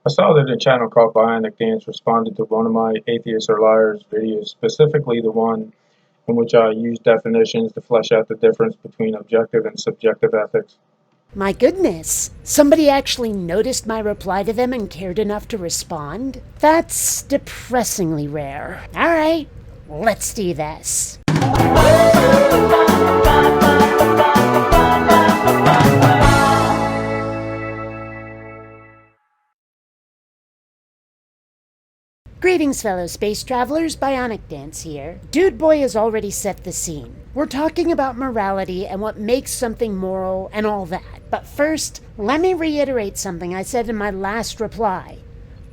I saw that a channel called Bionic Dance responded to one of my Atheists or Liars videos, specifically the one in which I used definitions to flesh out the difference between objective and subjective ethics. My goodness, somebody actually noticed my reply to them and cared enough to respond? That's depressingly rare. Alright, let's do this. Greetings, fellow space travelers. Bionic Dance here. Dude Boy has already set the scene. We're talking about morality and what makes something moral and all that. But first, let me reiterate something I said in my last reply.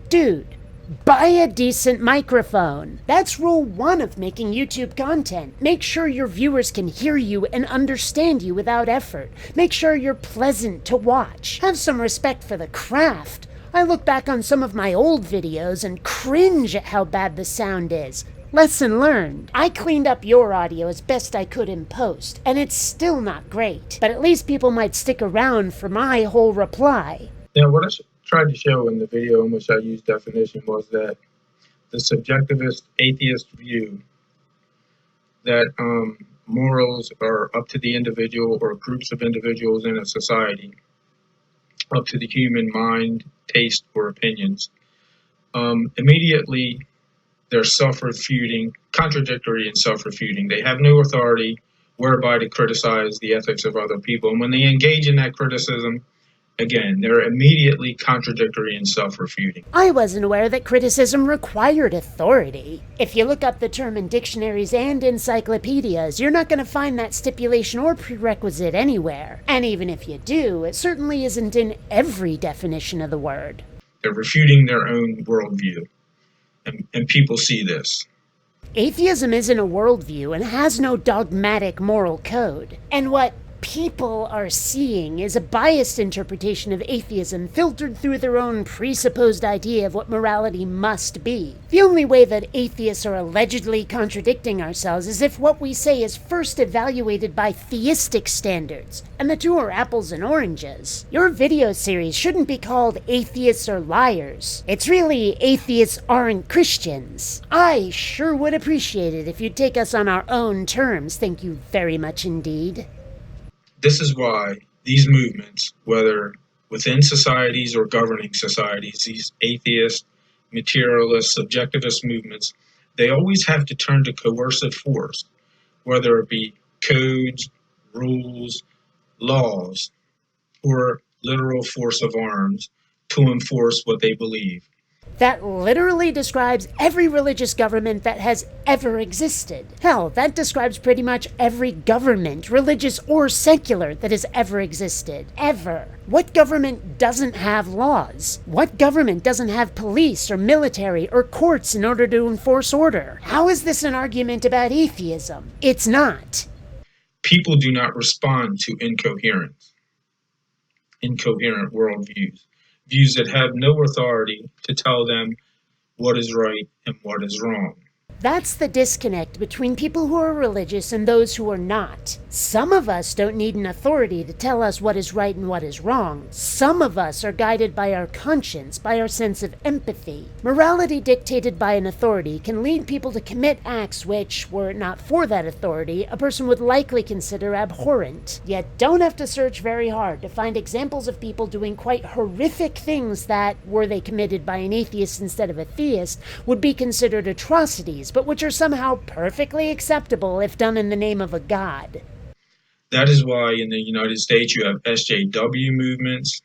Dude, buy a decent microphone. That's rule 1 of making YouTube content. Make sure your viewers can hear you and understand you without effort. Make sure you're pleasant to watch. Have some respect for the craft. I look back on some of my old videos and cringe at how bad the sound is. Lesson learned. I cleaned up your audio as best I could in post, and it's still not great. But at least people might stick around for my whole reply. Now, what I tried to show in the video in which I used definition was that the subjectivist atheist view that morals are up to the individual or groups of individuals in a society, up to the human mind, taste, or opinions. Immediately, they're self-refuting, contradictory and self-refuting. They have no authority whereby to criticize the ethics of other people. And when they engage in that criticism, again, they're immediately contradictory and self-refuting. I wasn't aware that criticism required authority. If you look up the term in dictionaries and encyclopedias, you're not going to find that stipulation or prerequisite anywhere. And even if you do, it certainly isn't in every definition of the word. They're refuting their own worldview. And people see this. Atheism isn't a worldview and has no dogmatic moral code. And what people are seeing is a biased interpretation of atheism filtered through their own presupposed idea of what morality must be. The only way that atheists are allegedly contradicting ourselves is if what we say is first evaluated by theistic standards, and the two are apples and oranges. Your video series shouldn't be called Atheists or Liars. It's really Atheists Aren't Christians. I sure would appreciate it if you'd take us on our own terms. Thank you very much indeed. This is why these movements, whether within societies or governing societies, these atheist, materialist, subjectivist movements, they always have to turn to coercive force, whether it be codes, rules, laws, or literal force of arms to enforce what they believe. That literally describes every religious government that has ever existed. Hell, that describes pretty much every government, religious or secular, that has ever existed. Ever. What government doesn't have laws? What government doesn't have police or military or courts in order to enforce order? How is this an argument about atheism? It's not. People do not respond to incoherent worldviews. Views that have no authority to tell them what is right and what is wrong. That's the disconnect between people who are religious and those who are not. Some of us don't need an authority to tell us what is right and what is wrong. Some of us are guided by our conscience, by our sense of empathy. Morality dictated by an authority can lead people to commit acts which, were it not for that authority, a person would likely consider abhorrent. Yet don't have to search very hard to find examples of people doing quite horrific things that, were they committed by an atheist instead of a theist, would be considered atrocities, but which are somehow perfectly acceptable if done in the name of a god. That is why in the United States you have SJW movements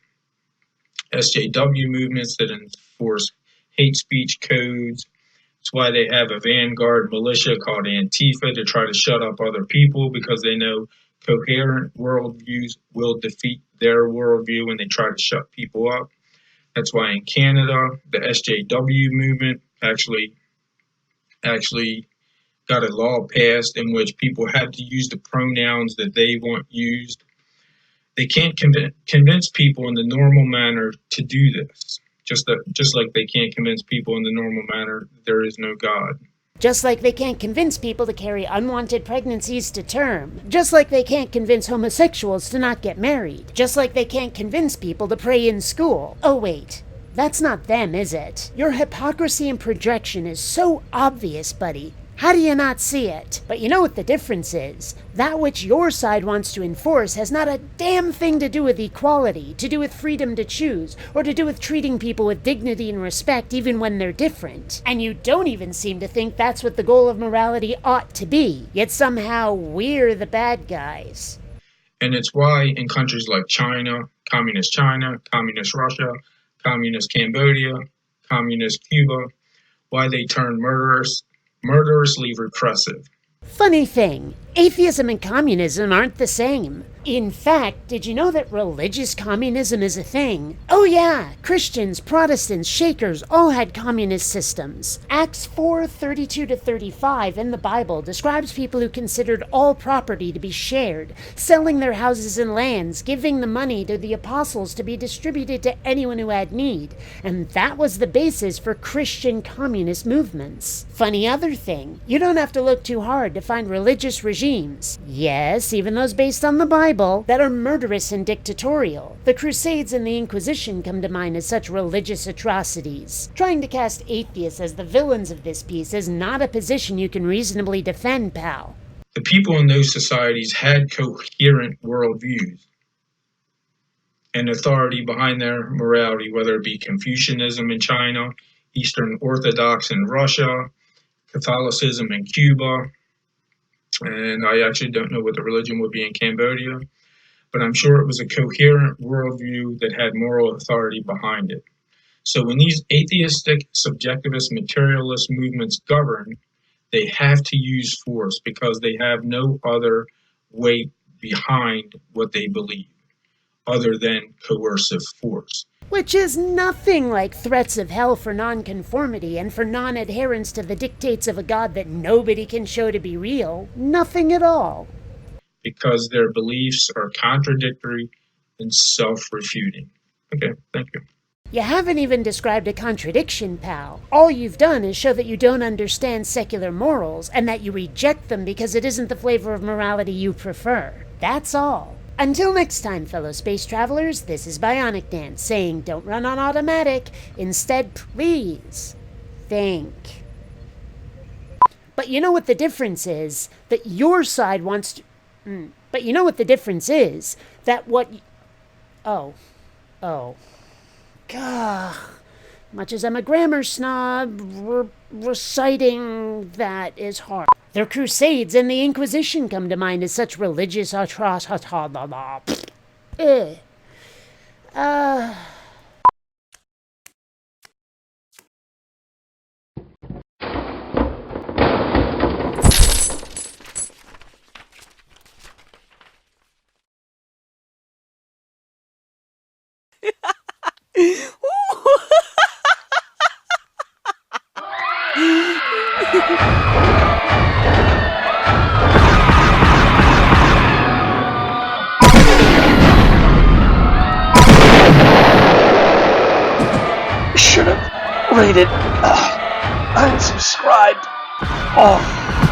that enforce hate speech codes. It's why they have a vanguard militia called Antifa to try to shut up other people because they know coherent worldviews will defeat their worldview when they try to shut people up. That's why in Canada, the SJW movement actually got a law passed in which people have to use the pronouns that they want used. They can't convince people in the normal manner to do this, just like they can't convince people in the normal manner there is no God. Just like they can't convince people to carry unwanted pregnancies to term. Just like they can't convince homosexuals to not get married. Just like they can't convince people to pray in school. Oh wait, That's not them, is it? Your hypocrisy and projection is so obvious, buddy. How do you not see it? But you know what the difference is? That which your side wants to enforce has not a damn thing to do with equality, to do with freedom to choose, or to do with treating people with dignity and respect even when they're different. And you don't even seem to think that's what the goal of morality ought to be. Yet somehow we're the bad guys. And it's why in countries like China, communist Russia, communist Cambodia, communist Cuba, why they turn murderously repressive. Funny thing, atheism and communism aren't the same. In fact, did you know that religious communism is a thing? Oh yeah, Christians, Protestants, Shakers all had communist systems. Acts 4:32-35 in the Bible describes people who considered all property to be shared, selling their houses and lands, giving the money to the apostles to be distributed to anyone who had need. And that was the basis for Christian communist movements. Funny other thing, you don't have to look too hard to find religious regimes, yes, even those based on the Bible, that are murderous and dictatorial. The Crusades and the Inquisition come to mind as such religious atrocities. Trying to cast atheists as the villains of this piece is not a position you can reasonably defend, pal. The people in those societies had coherent worldviews and authority behind their morality, whether it be Confucianism in China, Eastern Orthodox in Russia, Catholicism in Cuba, and I actually don't know what the religion would be in Cambodia, but I'm sure it was a coherent worldview that had moral authority behind it. So when these atheistic, subjectivist, materialist movements govern, they have to use force because they have no other weight behind what they believe other than coercive force. Which is nothing like threats of hell for nonconformity and for non-adherence to the dictates of a God that nobody can show to be real. Nothing at all. Because their beliefs are contradictory and self-refuting. Okay, thank you. You haven't even described a contradiction, pal. All you've done is show that you don't understand secular morals and that you reject them because it isn't the flavor of morality you prefer. That's all. Until next time, fellow space travelers, this is Bionic Dance saying don't run on automatic. Instead, please think. But you know what the difference is? That your side wants to... But you know what the difference is? That what... Oh. Gah. Much as I'm a grammar snob, reciting that is hard. The Crusades and the Inquisition come to mind as such religious atrocities. Should have rated unsubscribed. Oh.